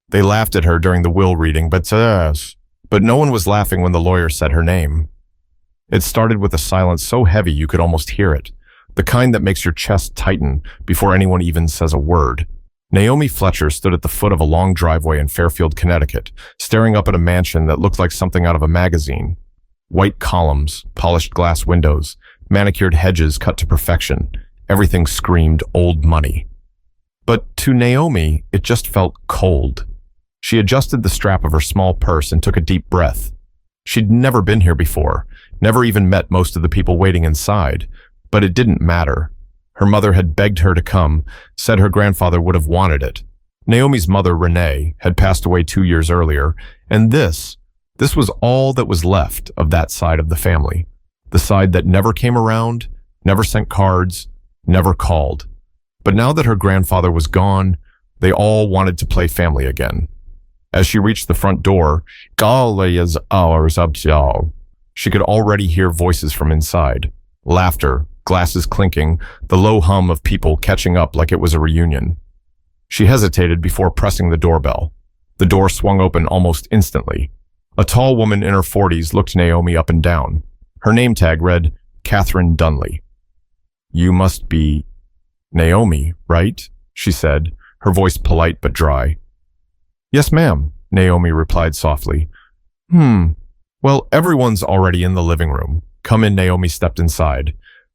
They laughed at her during the will reading, but no one was laughing when the lawyer said her name. It started with a silence so heavy you could almost hear it, the kind that makes your chest tighten before anyone even says a word. Naomi Fletcher stood at the foot of a long driveway in Fairfield, Connecticut, staring up at a mansion that looked like something out of a magazine. White columns, polished glass windows, manicured hedges cut to perfection. Everything screamed old money. But to Naomi, it just felt cold. She adjusted the strap of her small purse and took a deep breath. She'd never been here before, never even met most of the people waiting inside, but it didn't matter. Her mother had begged her to come, said her grandfather would have wanted it. Naomi's mother, Renee, had passed away 2 years earlier, and this was all that was left of that side of the family. The side that never came around, never sent cards, never called. But now that her grandfather was gone, they all wanted to play family again. As she reached the front door, "Golly is ours up y'all." She could already hear voices from inside. Laughter, glasses clinking, the low hum of people catching up like it was a reunion. She hesitated before pressing the doorbell. The door swung open almost instantly. A tall woman in her 40s looked Naomi up and down. Her name tag read, Catherine Dunley. "You must be Naomi, right?" she said, her voice polite but dry. "Yes, ma'am," Naomi replied softly. Well, everyone's already in the living room. Come in." Naomi stepped inside.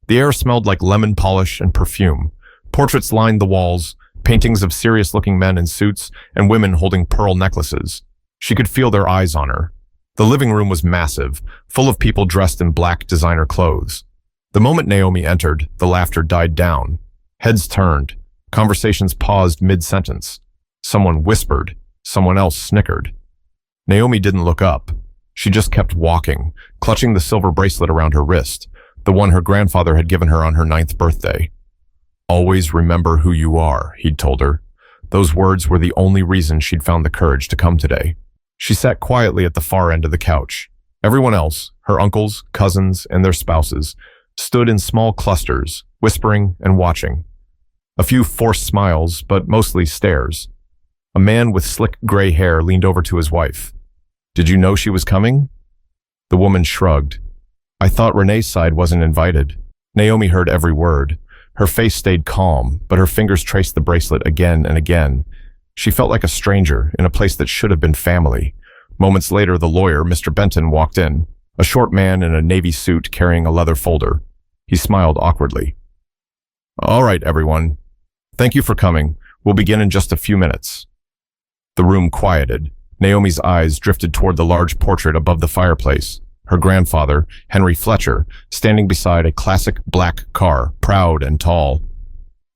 The air smelled like lemon polish and perfume. Portraits lined the walls, paintings of serious-looking men in suits and women holding pearl necklaces. She could feel their eyes on her. The living room was massive, full of people dressed in black designer clothes. The moment Naomi entered, the laughter died down. Heads turned. Conversations paused mid-sentence. Someone whispered. Someone else snickered. Naomi didn't look up. She just kept walking, clutching the silver bracelet around her wrist, the one her grandfather had given her on her 9th birthday. "Always remember who you are," he'd told her. Those words were the only reason she'd found the courage to come today. She sat quietly at the far end of the couch. Everyone else, her uncles, cousins, and their spouses, stood in small clusters, whispering and watching. A few forced smiles, but mostly stares. A man with slick gray hair leaned over to his wife. "Did you know she was coming?" The woman shrugged. "I thought Renee's side wasn't invited." Naomi heard every word. Her face stayed calm, but her fingers traced the bracelet again and again. She felt like a stranger in a place that should have been family. Moments later, the lawyer, Mr. Benton, walked in, a short man in a navy suit carrying a leather folder. He smiled awkwardly. "All right, everyone. Thank you for coming. We'll begin in just a few minutes." The room quieted. Naomi's eyes drifted toward the large portrait above the fireplace. Her grandfather, Henry Fletcher, standing beside a classic black car, proud and tall.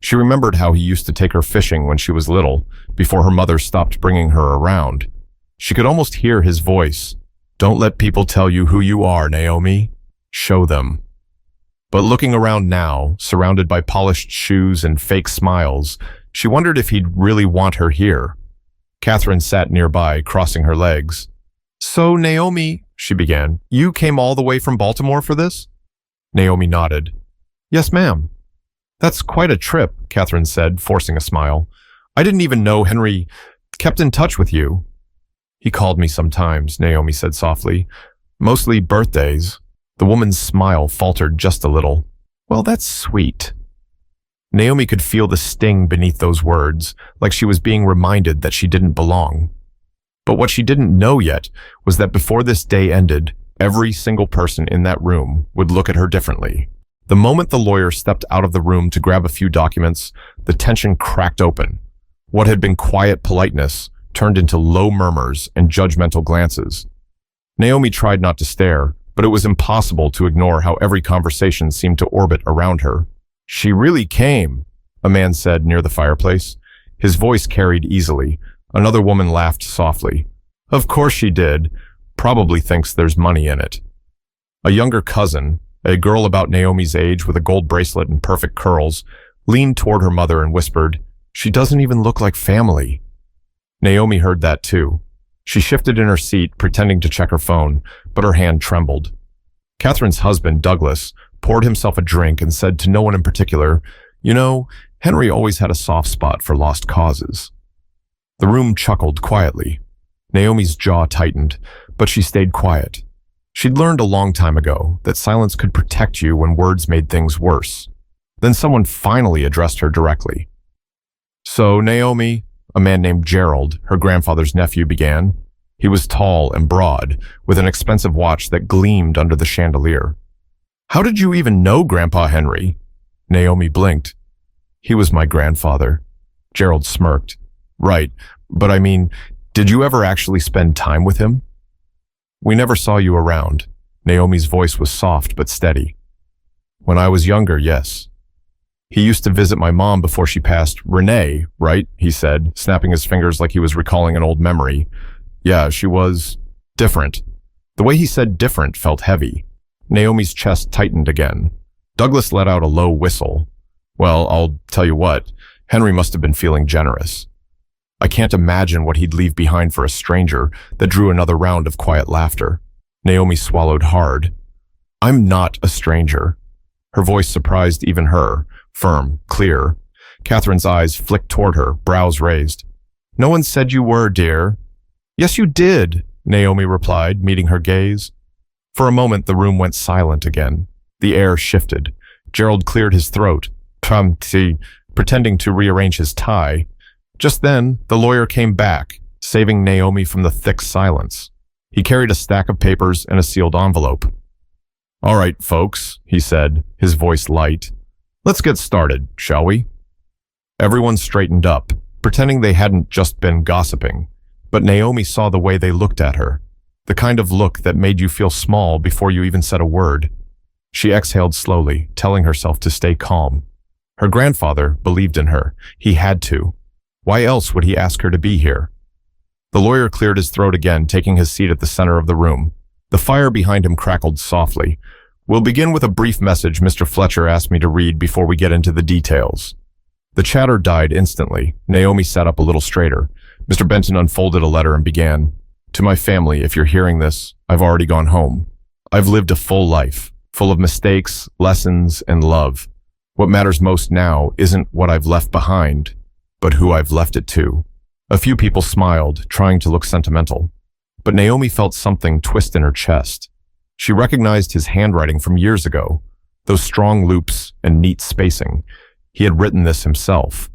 She remembered how he used to take her fishing when she was little, before her mother stopped bringing her around. She could almost hear his voice. "Don't let people tell you who you are, Naomi. Show them." But looking around now, surrounded by polished shoes and fake smiles, she wondered if he'd really want her here. Catherine sat nearby, crossing her legs. "So, Naomi," she began, "you came all the way from Baltimore for this?" Naomi nodded. "Yes, ma'am." "That's quite a trip," Catherine said, forcing a smile. "I didn't even know Henry kept in touch with you." "He called me sometimes," Naomi said softly. "Mostly birthdays." The woman's smile faltered just a little. "Well, that's sweet." Naomi could feel the sting beneath those words, like she was being reminded that she didn't belong. But what she didn't know yet was that before this day ended, every single person in that room would look at her differently. The moment the lawyer stepped out of the room to grab a few documents, the tension cracked open. What had been quiet politeness turned into low murmurs and judgmental glances. Naomi tried not to stare, but it was impossible to ignore how every conversation seemed to orbit around her. "She really came," a man said near the fireplace. His voice carried easily. Another woman laughed softly. "Of course she did. Probably thinks there's money in it." A younger cousin, a girl about Naomi's age with a gold bracelet and perfect curls, leaned toward her mother and whispered, "She doesn't even look like family." Naomi heard that too. She shifted in her seat, pretending to check her phone, but her hand trembled. Catherine's husband, Douglas, poured himself a drink and said to no one in particular, "You know, Henry always had a soft spot for lost causes." The room chuckled quietly. Naomi's jaw tightened, but she stayed quiet. She'd learned a long time ago that silence could protect you when words made things worse. Then someone finally addressed her directly. "So, Naomi," a man named Gerald, her grandfather's nephew, began. He was tall and broad, with an expensive watch that gleamed under the chandelier. "How did you even know Grandpa Henry?" Naomi blinked. "He was my grandfather." Gerald smirked. "Right, but I mean, did you ever actually spend time with him?" "We never saw you around." Naomi's voice was soft but steady. "When I was younger, yes. He used to visit my mom before she passed. Renee, right?" he said, snapping his fingers like he was recalling an old memory. "Yeah, she was different." The way he said different felt heavy. Naomi's chest tightened again. Douglas let out a low whistle. "Well, I'll tell you what, Henry must have been feeling generous." "I can't imagine what he'd leave behind for a stranger," that drew another round of quiet laughter. Naomi swallowed hard. "I'm not a stranger." Her voice surprised even her, firm, clear. Catherine's eyes flicked toward her, brows raised. "No one said you were, dear." "Yes, you did," Naomi replied, meeting her gaze. For a moment, the room went silent again. The air shifted. Gerald cleared his throat, pretending to rearrange his tie. Just then, the lawyer came back, saving Naomi from the thick silence. He carried a stack of papers and a sealed envelope. "All right, folks," he said, his voice light. "Let's get started, shall we?" Everyone straightened up, pretending they hadn't just been gossiping. But Naomi saw the way they looked at her, the kind of look that made you feel small before you even said a word. She exhaled slowly, telling herself to stay calm. Her grandfather believed in her. He had to. Why else would he ask her to be here? The lawyer cleared his throat again, taking his seat at the center of the room. The fire behind him crackled softly. "We'll begin with a brief message Mr. Fletcher asked me to read before we get into the details." The chatter died instantly. Naomi sat up a little straighter. Mr. Benton unfolded a letter and began. "To my family, if you're hearing this, I've already gone home. I've lived a full life, full of mistakes, lessons, and love. What matters most now isn't what I've left behind, but who I've left it to." A few people smiled, trying to look sentimental. But Naomi felt something twist in her chest. She recognized his handwriting from years ago, those strong loops and neat spacing. He had written this himself.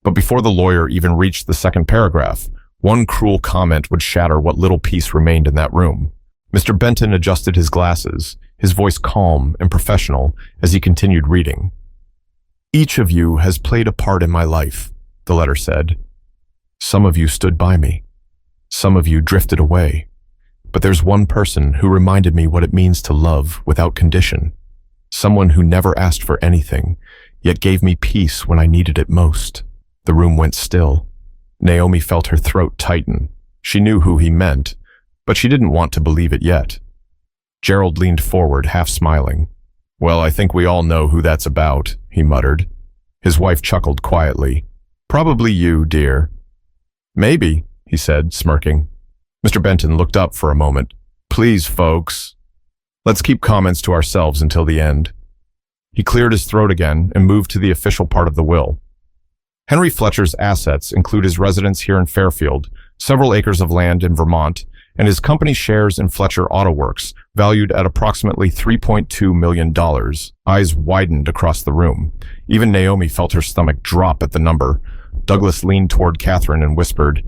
But before the lawyer even reached the second paragraph, one cruel comment would shatter what little peace remained in that room. Mr. Benton adjusted his glasses, his voice calm and professional as he continued reading. "Each of you has played a part in my life," the letter said. "Some of you stood by me. Some of you drifted away. But there's one person who reminded me what it means to love without condition. Someone who never asked for anything, yet gave me peace when I needed it most." The room went still. Naomi felt her throat tighten. She knew who he meant, but she didn't want to believe it yet. Gerald leaned forward, half smiling. "Well, I think we all know who that's about," he muttered. His wife chuckled quietly. "Probably you, dear." "Maybe," he said, smirking. Mr. Benton looked up for a moment. "Please, folks. Let's keep comments to ourselves until the end." He cleared his throat again and moved to the official part of the will. Henry Fletcher's assets include his residence here in Fairfield, several acres of land in Vermont, and his company shares in Fletcher Auto Works, valued at approximately $3.2 million. Eyes widened across the room. Even Naomi felt her stomach drop at the number. Douglas leaned toward Catherine and whispered,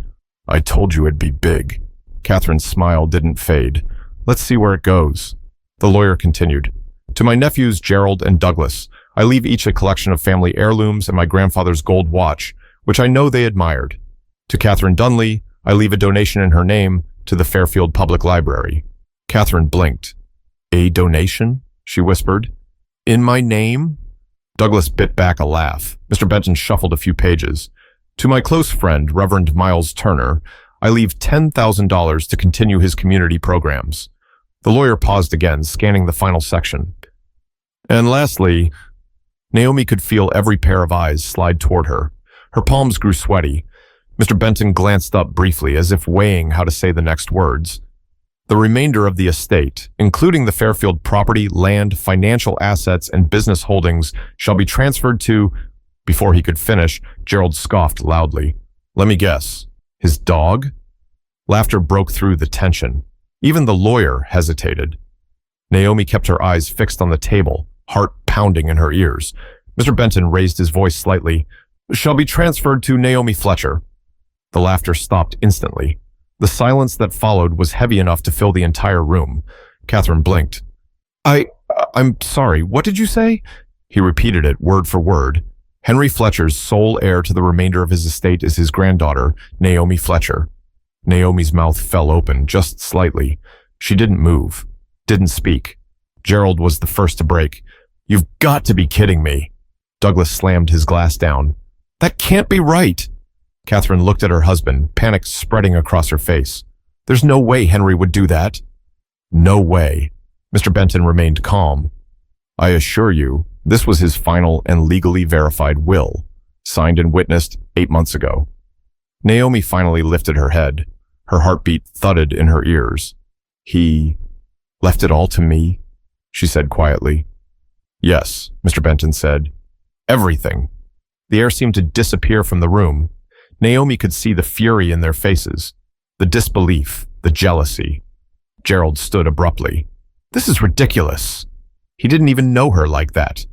"I told you it'd be big." Catherine's smile didn't fade. "Let's see where it goes." The lawyer continued. "To my nephews Gerald and Douglas, I leave each a collection of family heirlooms and my grandfather's gold watch, which I know they admired. To Catherine Dunley, I leave a donation in her name to the Fairfield Public Library." Catherine blinked. "A donation?" she whispered. "In my name?" Douglas bit back a laugh. Mr. Benton shuffled a few pages. "To my close friend, Reverend Miles Turner, I leave $10,000 to continue his community programs." The lawyer paused again, scanning the final section. "And lastly," Naomi could feel every pair of eyes slide toward her. Her palms grew sweaty. Mr. Benton glanced up briefly, as if weighing how to say the next words. "The remainder of the estate, including the Fairfield property, land, financial assets, and business holdings, shall be transferred to—" Before he could finish, Gerald scoffed loudly. "Let me guess. His dog? Laughter broke through the tension. Even the lawyer hesitated. Naomi kept her eyes fixed on the table, heart pounding in her ears. Mr. Benton raised his voice slightly. "Shall be transferred to Naomi Fletcher." The laughter stopped instantly. The silence that followed was heavy enough to fill the entire room. Catherine blinked. I'm sorry, what did you say?" He repeated it word for word. Henry Fletcher's sole heir to the remainder of his estate is his granddaughter, Naomi Fletcher. Naomi's mouth fell open, just slightly. She didn't move, didn't speak. Gerald was the first to break. "You've got to be kidding me." Douglas slammed his glass down. "That can't be right." Catherine looked at her husband, panic spreading across her face. "There's no way Henry would do that." "No way." Mr. Benton remained calm. "I assure you, this was his final and legally verified will, signed and witnessed 8 months ago." Naomi finally lifted her head. Her heartbeat thudded in her ears. "He left it all to me?" she said quietly. "Yes," Mr. Benton said. "Everything." The air seemed to disappear from the room. Naomi could see the fury in their faces, the disbelief, the jealousy. Gerald stood abruptly. "This is ridiculous. He didn't even know her like that."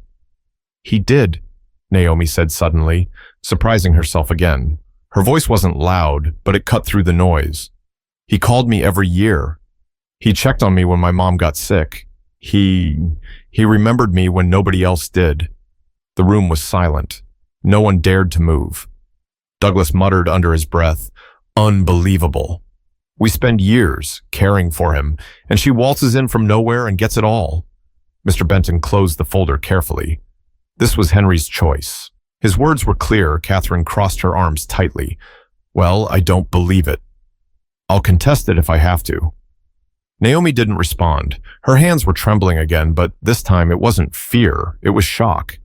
"He did," Naomi said suddenly, surprising herself again. Her voice wasn't loud, but it cut through the noise. "He called me every year. He checked on me when my mom got sick. He remembered me when nobody else did." The room was silent. No one dared to move. Douglas muttered under his breath, "Unbelievable. We spend years caring for him, and she waltzes in from nowhere and gets it all." Mr. Benton closed the folder carefully. This was Henry's choice. His words were clear. Catherine crossed her arms tightly. "Well, I don't believe it. I'll contest it if I have to." Naomi didn't respond. Her hands were trembling again, but this time it wasn't fear, it was shock.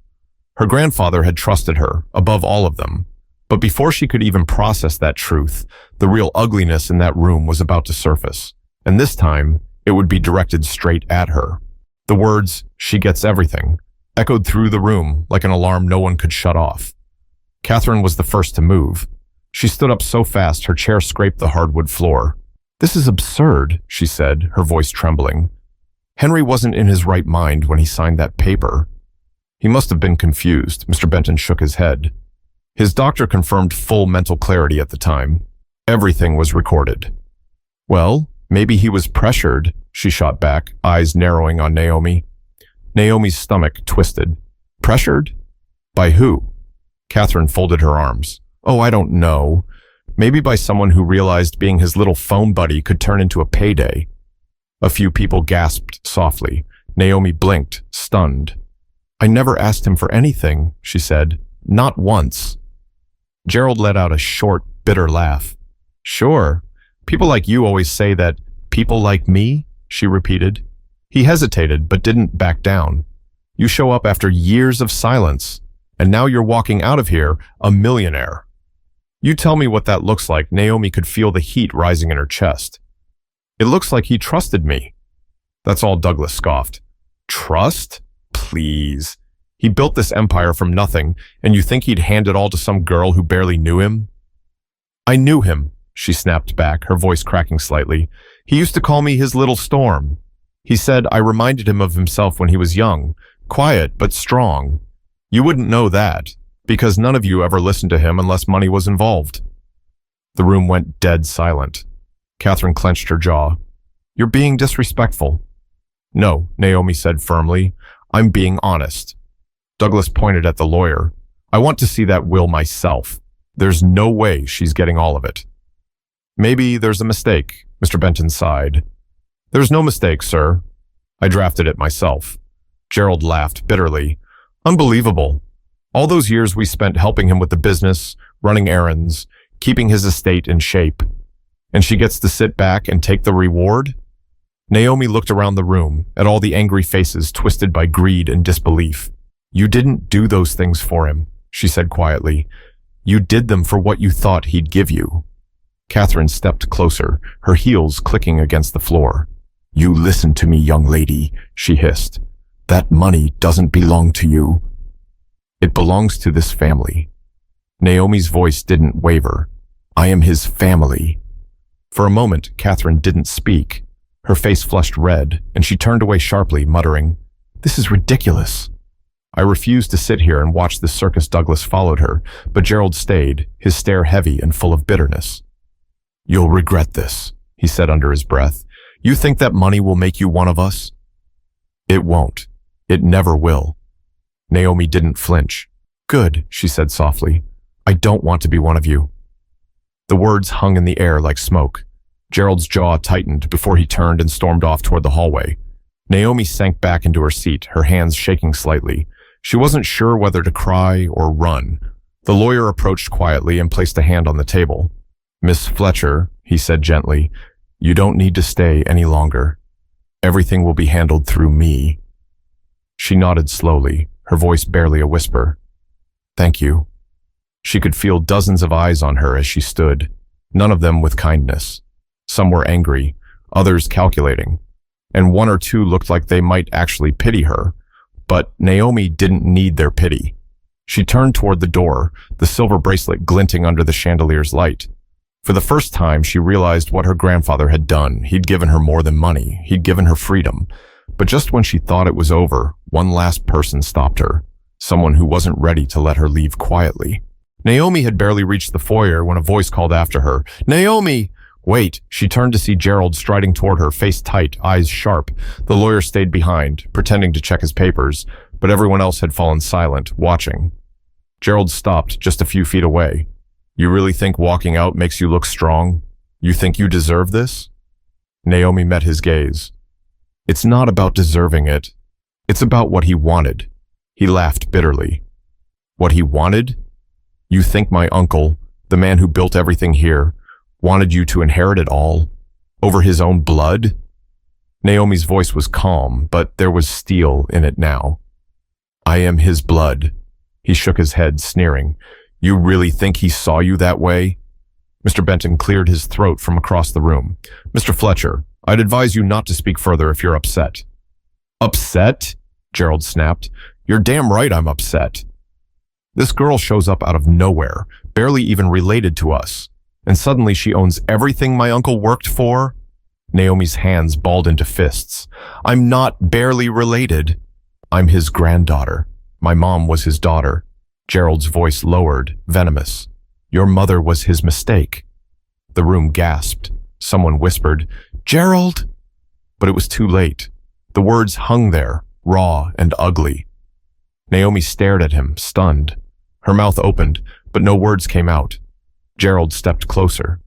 Her grandfather had trusted her, above all of them. But before she could even process that truth, the real ugliness in that room was about to surface. And this time, it would be directed straight at her. The words, "She gets everything," echoed through the room like an alarm no one could shut off. Catherine was the first to move. She stood up so fast her chair scraped the hardwood floor. "This is absurd," she said, her voice trembling. "Henry wasn't in his right mind when he signed that paper." "He must have been confused." Mr. Benton shook his head. His doctor confirmed full mental clarity at the time. Everything was recorded. "Well, maybe he was pressured," she shot back, eyes narrowing on Naomi. Naomi's stomach twisted. "Pressured? By who?" Catherine folded her arms. "Oh, I don't know. Maybe by someone who realized being his little phone buddy could turn into a payday." A few people gasped softly. Naomi blinked, stunned. "I never asked him for anything," she said. "Not once." Gerald let out a short, bitter laugh. "Sure. People like you always say that. People like me?" she repeated. He hesitated, but didn't back down. "You show up after years of silence, and now you're walking out of here a millionaire." "You tell me what that looks like." Naomi could feel the heat rising in her chest. "It looks like he trusted me." That's all Douglas scoffed. "Trust? Please. He built this empire from nothing, and you think he'd hand it all to some girl who barely knew him?" "I knew him," she snapped back, her voice cracking slightly. "He used to call me his little storm. He said I reminded him of himself when he was young, quiet but strong. You wouldn't know that, because none of you ever listened to him unless money was involved." The room went dead silent. Catherine clenched her jaw. "You're being disrespectful." "No," Naomi said firmly. "I'm being honest." Douglas pointed at the lawyer. "I want to see that will myself. There's no way she's getting all of it." "Maybe there's a mistake," Mr. Benton sighed. "There's no mistake, sir. I drafted it myself." Gerald laughed bitterly. "Unbelievable. All those years we spent helping him with the business, running errands, keeping his estate in shape. And she gets to sit back and take the reward?" Naomi looked around the room, at all the angry faces twisted by greed and disbelief. "You didn't do those things for him," she said quietly. "You did them for what you thought he'd give you." Catherine stepped closer, her heels clicking against the floor. "You listen to me, young lady," she hissed. "That money doesn't belong to you. It belongs to this family." Naomi's voice didn't waver. I am his family. For a moment, Catherine didn't speak. Her face flushed red, and she turned away sharply, muttering, "This is ridiculous." I refused to sit here and watch the circus. Douglas followed her, but Gerald stayed, his stare heavy and full of bitterness. "You'll regret this," he said under his breath. "You think that money will make you one of us?" "It won't. It never will." Naomi didn't flinch. "Good," she said softly. "I don't want to be one of you." The words hung in the air like smoke. Gerald's jaw tightened before he turned and stormed off toward the hallway. Naomi sank back into her seat, her hands shaking slightly. She wasn't sure whether to cry or run. The lawyer approached quietly and placed a hand on the table. "Miss Fletcher," he said gently, "you don't need to stay any longer. Everything will be handled through me." She nodded slowly, her voice barely a whisper. "Thank you." She could feel dozens of eyes on her as she stood, none of them with kindness. Some were angry, others calculating, and one or two looked like they might actually pity her. But Naomi didn't need their pity. She turned toward the door, the silver bracelet glinting under the chandelier's light. For the first time, she realized what her grandfather had done. He'd given her more than money. He'd given her freedom. But just when she thought it was over, one last person stopped her, someone who wasn't ready to let her leave quietly. Naomi had barely reached the foyer when a voice called after her, "Naomi!" "Wait." She turned to see Gerald striding toward her, face tight, eyes sharp. The lawyer stayed behind, pretending to check his papers, but everyone else had fallen silent, watching. Gerald stopped just a few feet away. "You really think walking out makes you look strong? You think you deserve this?" Naomi met his gaze. "It's not about deserving it. It's about what he wanted." He laughed bitterly. "What he wanted? You think my uncle, the man who built everything here, wanted you to inherit it all, over his own blood?" Naomi's voice was calm, but there was steel in it now. "I am his blood." He shook his head, sneering. "You really think he saw you that way?" Mr. Benton cleared his throat from across the room. "Mr. Fletcher, I'd advise you not to speak further if you're upset." "Upset?" Gerald snapped. "You're damn right I'm upset. This girl shows up out of nowhere, barely even related to us. And suddenly she owns everything my uncle worked for?" Naomi's hands balled into fists. "I'm not barely related. I'm his granddaughter. My mom was his daughter." Gerald's voice lowered, venomous. "Your mother was his mistake." The room gasped. Someone whispered, "Gerald!" But it was too late. The words hung there, raw and ugly. Naomi stared at him, stunned. Her mouth opened, but no words came out. Gerald stepped closer.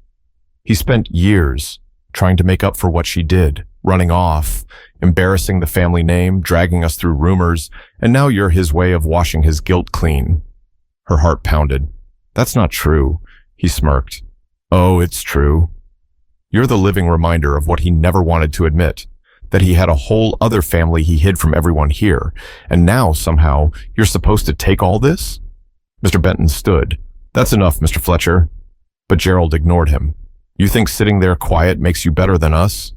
He spent years trying to make up for what she did, running off, embarrassing the family name, dragging us through rumors, and now you're his way of washing his guilt clean. Her heart pounded. "That's not true," he smirked. "Oh, it's true. You're the living reminder of what he never wanted to admit, that he had a whole other family he hid from everyone here, and now, somehow, you're supposed to take all this?" Mr. Benton stood. "That's enough, Mr. Fletcher." But Gerald ignored him. "You think sitting there quiet makes you better than us?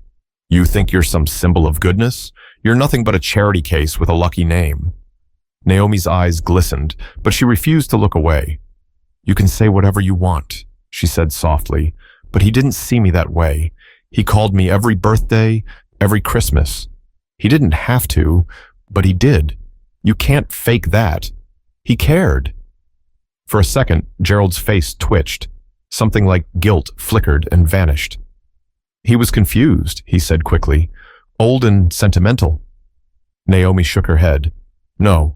You think you're some symbol of goodness? You're nothing but a charity case with a lucky name." Naomi's eyes glistened, but she refused to look away. "You can say whatever you want," she said softly, "but he didn't see me that way. He called me every birthday, every Christmas. He didn't have to, but he did. You can't fake that. He cared." For a second, Gerald's face twitched. Something like guilt flickered and vanished. "He was confused," he said quickly. "Old and sentimental." Naomi shook her head. "No."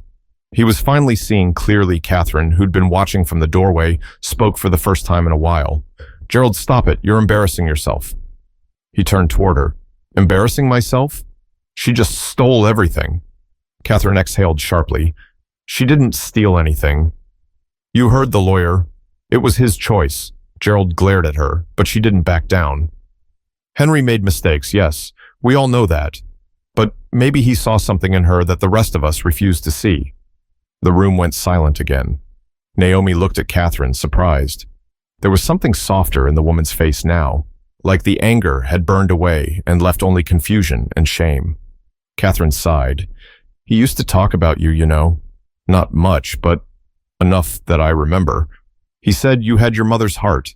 He was finally seeing clearly. Catherine, who'd been watching from the doorway, spoke for the first time in a while. "Gerald, stop it. You're embarrassing yourself." He turned toward her. "Embarrassing myself? She just stole everything." Catherine exhaled sharply. "She didn't steal anything." "You heard the lawyer. It was his choice." Gerald glared at her, but she didn't back down. "Henry made mistakes, yes. We all know that. But maybe he saw something in her that the rest of us refused to see." The room went silent again. Naomi looked at Catherine, surprised. There was something softer in the woman's face now, like the anger had burned away and left only confusion and shame. Catherine sighed. "He used to talk about you, you know. Not much, but enough that I remember. He said you had your mother's heart.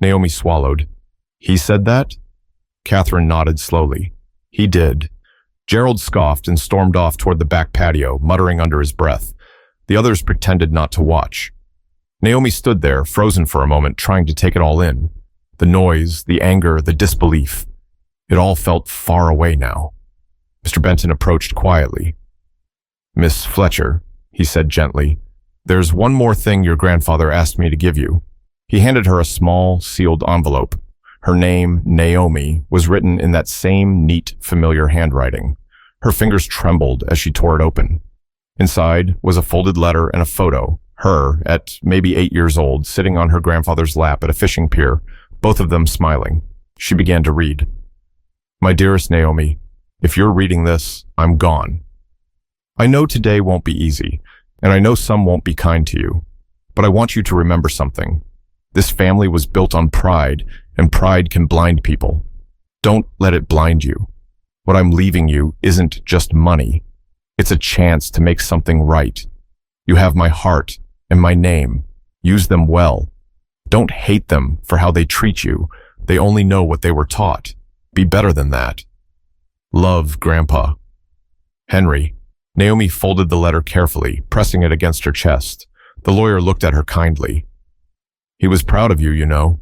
Naomi swallowed. He said that? Catherine nodded slowly. He did. Gerald scoffed and stormed off toward the back patio, muttering under his breath. The others pretended not to watch. Naomi stood there, frozen for a moment, trying to take it all in. The noise, the anger, the disbelief. It all felt far away now. Mr. Benton approached quietly. Miss Fletcher, he said gently, there's one more thing your grandfather asked me to give you. He handed her a small, sealed envelope. Her name, Naomi, was written in that same neat, familiar handwriting. Her fingers trembled as she tore it open. Inside was a folded letter and a photo, her, at maybe 8 years old, sitting on her grandfather's lap at a fishing pier, both of them smiling. She began to read. My dearest Naomi, if you're reading this, I'm gone. I know today won't be easy, and I know some won't be kind to you, but I want you to remember something. This family was built on pride, and pride can blind people. Don't let it blind you. What I'm leaving you isn't just money. It's a chance to make something right. You have my heart and my name. Use them well. Don't hate them for how they treat you. They only know what they were taught. Be better than that. Love, Grandpa. Henry. Naomi folded the letter carefully, pressing it against her chest. The lawyer looked at her kindly. He was proud of you, you know.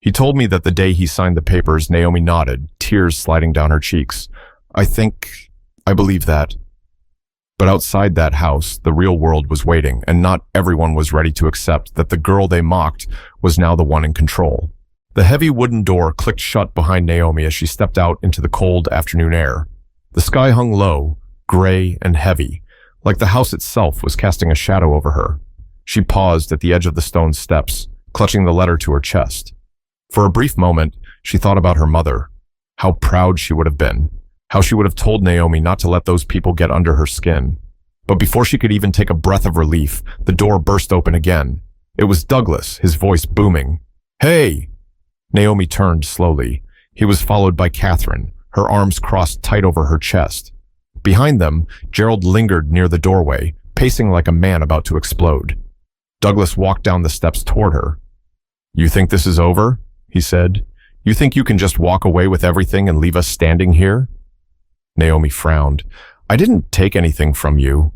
He told me that the day he signed the papers, Naomi nodded, tears sliding down her cheeks. I believe that. But outside that house, the real world was waiting, and not everyone was ready to accept that the girl they mocked was now the one in control. The heavy wooden door clicked shut behind Naomi as she stepped out into the cold afternoon air. The sky hung low, gray and heavy, like the house itself was casting a shadow over her. She paused at the edge of the stone steps, clutching the letter to her chest. For a brief moment, she thought about her mother. How proud she would have been. How she would have told Naomi not to let those people get under her skin. But before she could even take a breath of relief, the door burst open again. It was Douglas, his voice booming. Hey! Naomi turned slowly. He was followed by Catherine, her arms crossed tight over her chest. Behind them, Gerald lingered near the doorway, pacing like a man about to explode. Douglas walked down the steps toward her. You think this is over? He said. You think you can just walk away with everything and leave us standing here? Naomi frowned. I didn't take anything from you.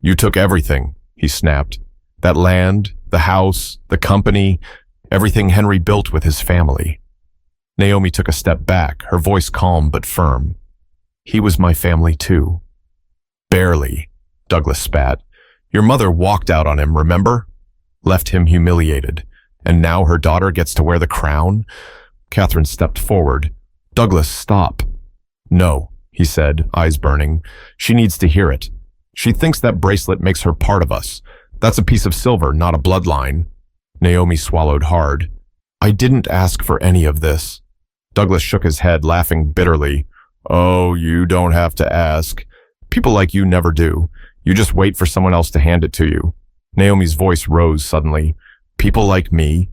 You took everything, he snapped. That land, the house, the company, everything Henry built with his family. Naomi took a step back, her voice calm but firm. He was my family too. Barely, Douglas spat. Your mother walked out on him, remember? Left him humiliated. And now her daughter gets to wear the crown? Catherine stepped forward. Douglas, stop. No, he said, eyes burning. She needs to hear it. She thinks that bracelet makes her part of us. That's a piece of silver, not a bloodline. Naomi swallowed hard. I didn't ask for any of this. Douglas shook his head, laughing bitterly. Oh, you don't have to ask. People like you never do. You just wait for someone else to hand it to you. Naomi's voice rose suddenly. People like me?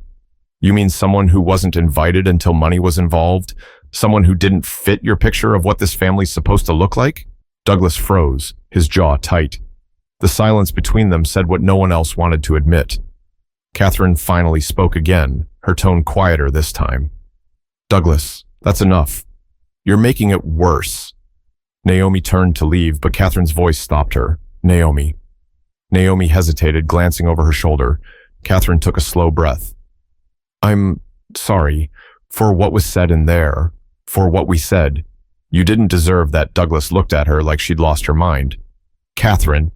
You mean someone who wasn't invited until money was involved? Someone who didn't fit your picture of what this family's supposed to look like? Douglas froze, his jaw tight. The silence between them said what no one else wanted to admit. Catherine finally spoke again, her tone quieter this time. Douglas, that's enough. You're making it worse. Naomi turned to leave, but Catherine's voice stopped her. Naomi. Naomi hesitated, glancing over her shoulder. Catherine took a slow breath. I'm sorry for what was said in there, for what we said. You didn't deserve that. Douglas looked at her like she'd lost her mind. Catherine,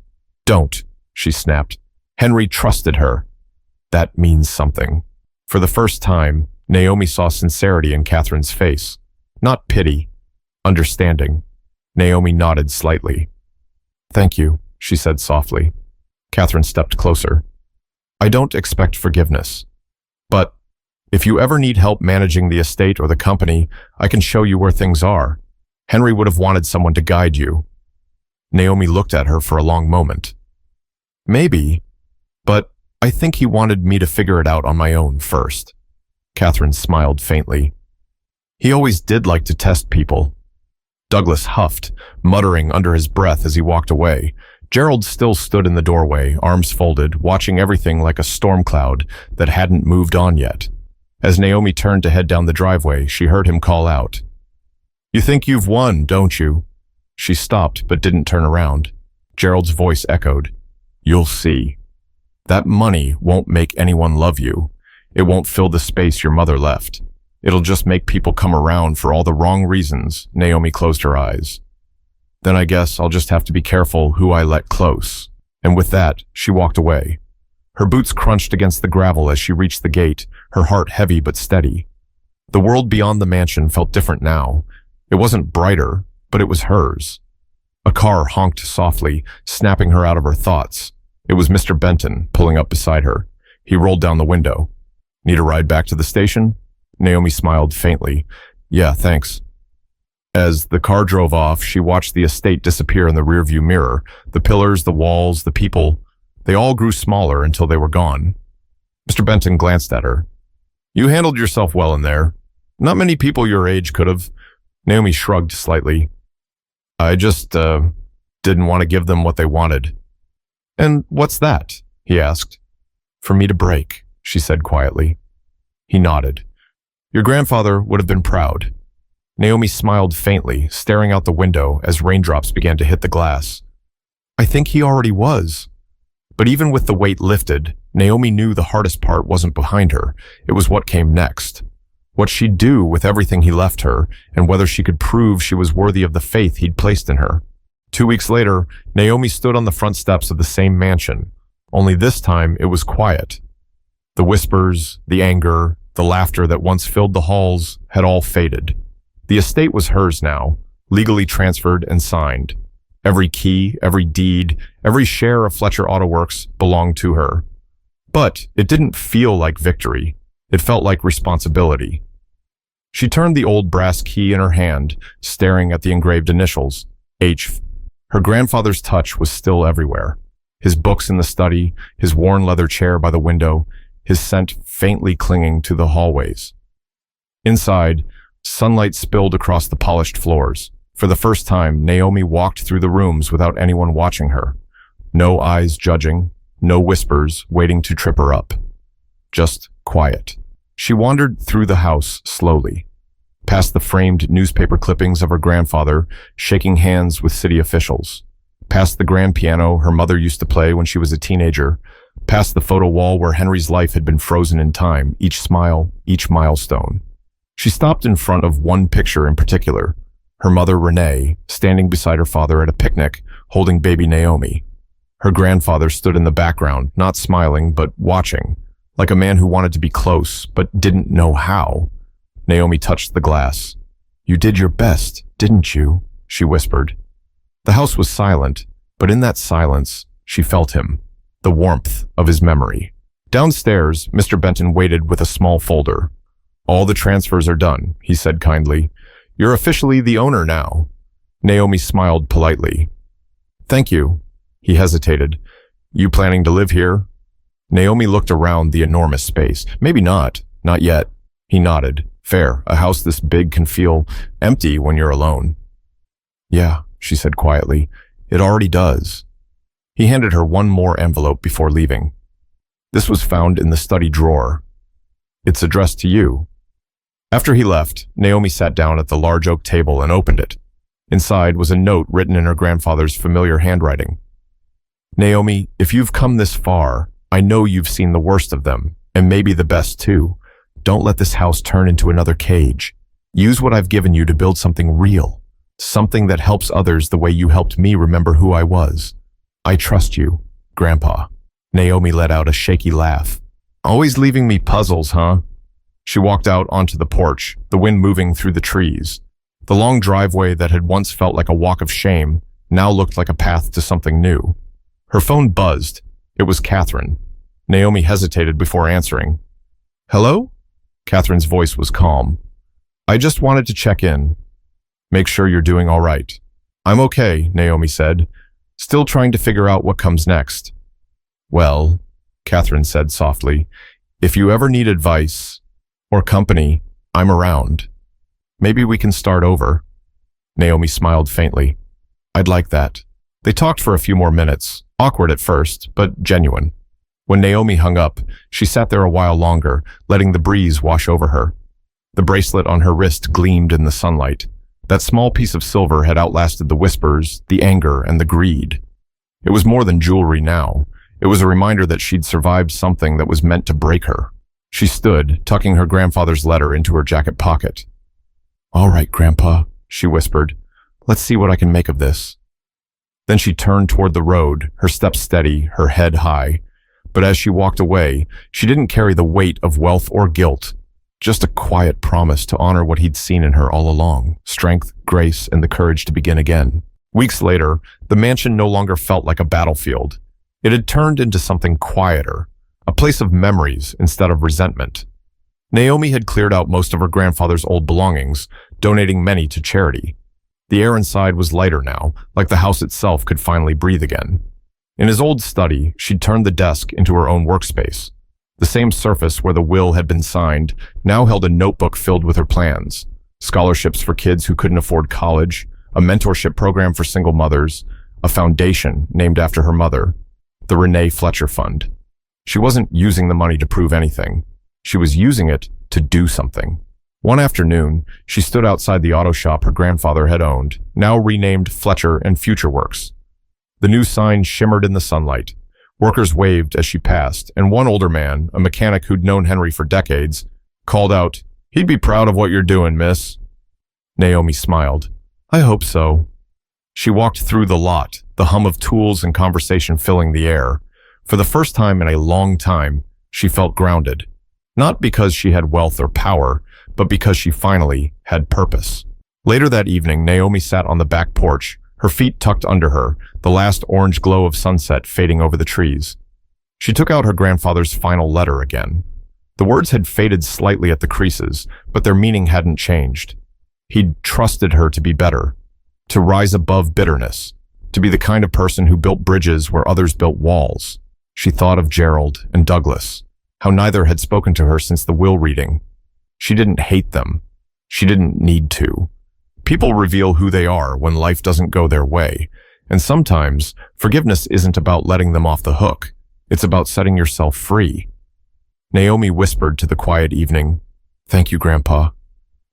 don't, she snapped. Henry trusted her. That means something. For the first time, Naomi saw sincerity in Catherine's face. Not pity, understanding. Naomi nodded slightly. Thank you, she said softly. Catherine stepped closer. I don't expect forgiveness. But if you ever need help managing the estate or the company, I can show you where things are. Henry would have wanted someone to guide you. Naomi looked at her for a long moment. Maybe, but I think he wanted me to figure it out on my own first. Catherine smiled faintly. He always did like to test people. Douglas huffed, muttering under his breath as he walked away. Gerald still stood in the doorway, arms folded, watching everything like a storm cloud that hadn't moved on yet. As Naomi turned to head down the driveway, she heard him call out, "You think you've won, don't you?" She stopped but didn't turn around. Gerald's voice echoed, "You'll see. That money won't make anyone love you. It won't fill the space your mother left. It'll just make people come around for all the wrong reasons." Naomi closed her eyes. "Then I guess I'll just have to be careful who I let close." And with that, she walked away. Her boots crunched against the gravel as she reached the gate, her heart heavy but steady. The world beyond the mansion felt different now. It wasn't brighter, but it was hers. A car honked softly, snapping her out of her thoughts. It was Mr. Benton, pulling up beside her. He rolled down the window. "Need a ride back to the station?" Naomi smiled faintly. "Yeah, thanks." As the car drove off, she watched the estate disappear in the rearview mirror. The pillars, the walls, the people, they all grew smaller until they were gone. Mr. Benton glanced at her. "You handled yourself well in there. Not many people your age could have." Naomi shrugged slightly. "I just, didn't want to give them what they wanted." "And what's that?" he asked. "For me to break," she said quietly. He nodded. "Your grandfather would have been proud." Naomi smiled faintly, staring out the window as raindrops began to hit the glass. "I think he already was." But even with the weight lifted, Naomi knew the hardest part wasn't behind her. It was what came next. What she'd do with everything he left her, and whether she could prove she was worthy of the faith he'd placed in her. 2 weeks later, Naomi stood on the front steps of the same mansion. Only this time, it was quiet. The whispers, the anger, the laughter that once filled the halls had all faded. The estate was hers now, legally transferred and signed. Every key, every deed, every share of Fletcher Auto Works belonged to her. But it didn't feel like victory. It felt like responsibility. She turned the old brass key in her hand, staring at the engraved initials, H. Her grandfather's touch was still everywhere. His books in the study, his worn leather chair by the window, his scent faintly clinging to the hallways. Inside, sunlight spilled across the polished floors. For the first time, Naomi walked through the rooms without anyone watching her. No eyes judging, no whispers waiting to trip her up. Just quiet. She wandered through the house slowly, past the framed newspaper clippings of her grandfather shaking hands with city officials, past the grand piano her mother used to play when she was a teenager, past the photo wall where Henry's life had been frozen in time, each smile, each milestone. She stopped in front of one picture in particular, her mother Renee standing beside her father at a picnic, holding baby Naomi. Her grandfather stood in the background, not smiling, but watching, like a man who wanted to be close, but didn't know how. Naomi touched the glass. "You did your best, didn't you?" she whispered. The house was silent, but in that silence, she felt him, the warmth of his memory. Downstairs, Mr. Benton waited with a small folder. "All the transfers are done," he said kindly. "You're officially the owner now." Naomi smiled politely. "Thank you." He hesitated. "You planning to live here?" Naomi looked around the enormous space. "Maybe not. Not yet." He nodded. "Fair. A house this big can feel empty when you're alone." "Yeah," she said quietly. "It already does." He handed her one more envelope before leaving. "This was found in the study drawer. It's addressed to you." After he left, Naomi sat down at the large oak table and opened it. Inside was a note written in her grandfather's familiar handwriting. "Naomi, if you've come this far, I know you've seen the worst of them, and maybe the best too. Don't let this house turn into another cage. Use what I've given you to build something real, something that helps others the way you helped me remember who I was. I trust you, Grandpa." Naomi let out a shaky laugh. "Always leaving me puzzles, huh?" She walked out onto the porch, the wind moving through the trees. The long driveway that had once felt like a walk of shame now looked like a path to something new. Her phone buzzed. It was Catherine. Naomi hesitated before answering. "Hello?" Catherine's voice was calm. "I just wanted to check in. Make sure you're doing all right." "I'm okay," Naomi said, still trying to figure out what comes next. "Well," Catherine said softly, "if you ever need advice or company, I'm around. Maybe we can start over." Naomi smiled faintly. "I'd like that." They talked for a few more minutes, awkward at first, but genuine. When Naomi hung up, she sat there a while longer, letting the breeze wash over her. The bracelet on her wrist gleamed in the sunlight. That small piece of silver had outlasted the whispers, the anger, and the greed. It was more than jewelry now. It was a reminder that she'd survived something that was meant to break her. She stood, tucking her grandfather's letter into her jacket pocket. "All right, Grandpa," she whispered. "Let's see what I can make of this." Then she turned toward the road, her steps steady, her head high. But as she walked away, she didn't carry the weight of wealth or guilt, just a quiet promise to honor what he'd seen in her all along: strength, grace, and the courage to begin again. Weeks later, the mansion no longer felt like a battlefield. It had turned into something quieter, a place of memories instead of resentment. Naomi had cleared out most of her grandfather's old belongings, donating many to charity. The air inside was lighter now, like the house itself could finally breathe again. In his old study, she'd turned the desk into her own workspace. The same surface where the will had been signed now held a notebook filled with her plans: scholarships for kids who couldn't afford college, a mentorship program for single mothers, a foundation named after her mother, the Naomi Fletcher Fund. She wasn't using the money to prove anything. She was using it to do something. One afternoon, she stood outside the auto shop her grandfather had owned, now renamed Fletcher and Future Works. The new sign shimmered in the sunlight. Workers waved as she passed, and one older man, a mechanic who'd known Henry for decades, called out, "He'd be proud of what you're doing, miss." Naomi smiled. "I hope so." She walked through the lot, the hum of tools and conversation filling the air. For the first time in a long time, she felt grounded. Not because she had wealth or power, but because she finally had purpose. Later that evening, Naomi sat on the back porch, her feet tucked under her, the last orange glow of sunset fading over the trees. She took out her grandfather's final letter again. The words had faded slightly at the creases, but their meaning hadn't changed. He'd trusted her to be better, to rise above bitterness, to be the kind of person who built bridges where others built walls. She thought of Gerald and Douglas, how neither had spoken to her since the will reading. She didn't hate them. She didn't need to. People reveal who they are when life doesn't go their way, and sometimes forgiveness isn't about letting them off the hook. It's about setting yourself free. Naomi whispered to the quiet evening, "Thank you, Grandpa,"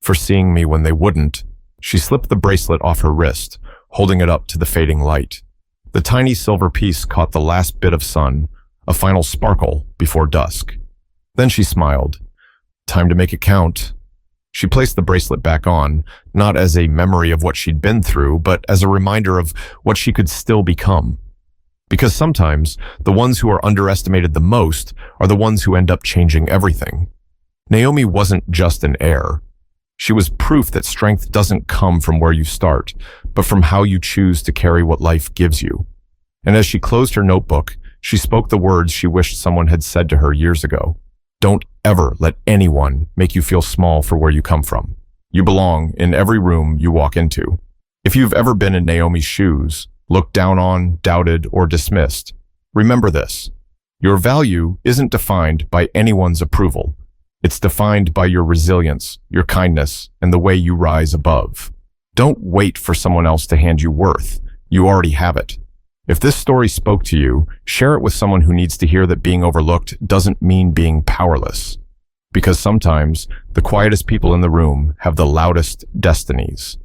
for seeing me when they wouldn't. She slipped the bracelet off her wrist, holding it up to the fading light. The tiny silver piece caught the last bit of sun, a final sparkle before dusk. Then she smiled. Time to make it count. She placed the bracelet back on, not as a memory of what she'd been through, but as a reminder of what she could still become. Because sometimes, the ones who are underestimated the most are the ones who end up changing everything. Naomi wasn't just an heir. She was proof that strength doesn't come from where you start, but from how you choose to carry what life gives you. And as she closed her notebook, she spoke the words she wished someone had said to her years ago. Don't ever let anyone make you feel small for where you come from. You belong in every room you walk into. If you've ever been in Naomi's shoes, looked down on, doubted, or dismissed, remember this. Your value isn't defined by anyone's approval. It's defined by your resilience, your kindness, and the way you rise above. Don't wait for someone else to hand you worth. You already have it. If this story spoke to you, share it with someone who needs to hear that being overlooked doesn't mean being powerless. Because sometimes, the quietest people in the room have the loudest destinies.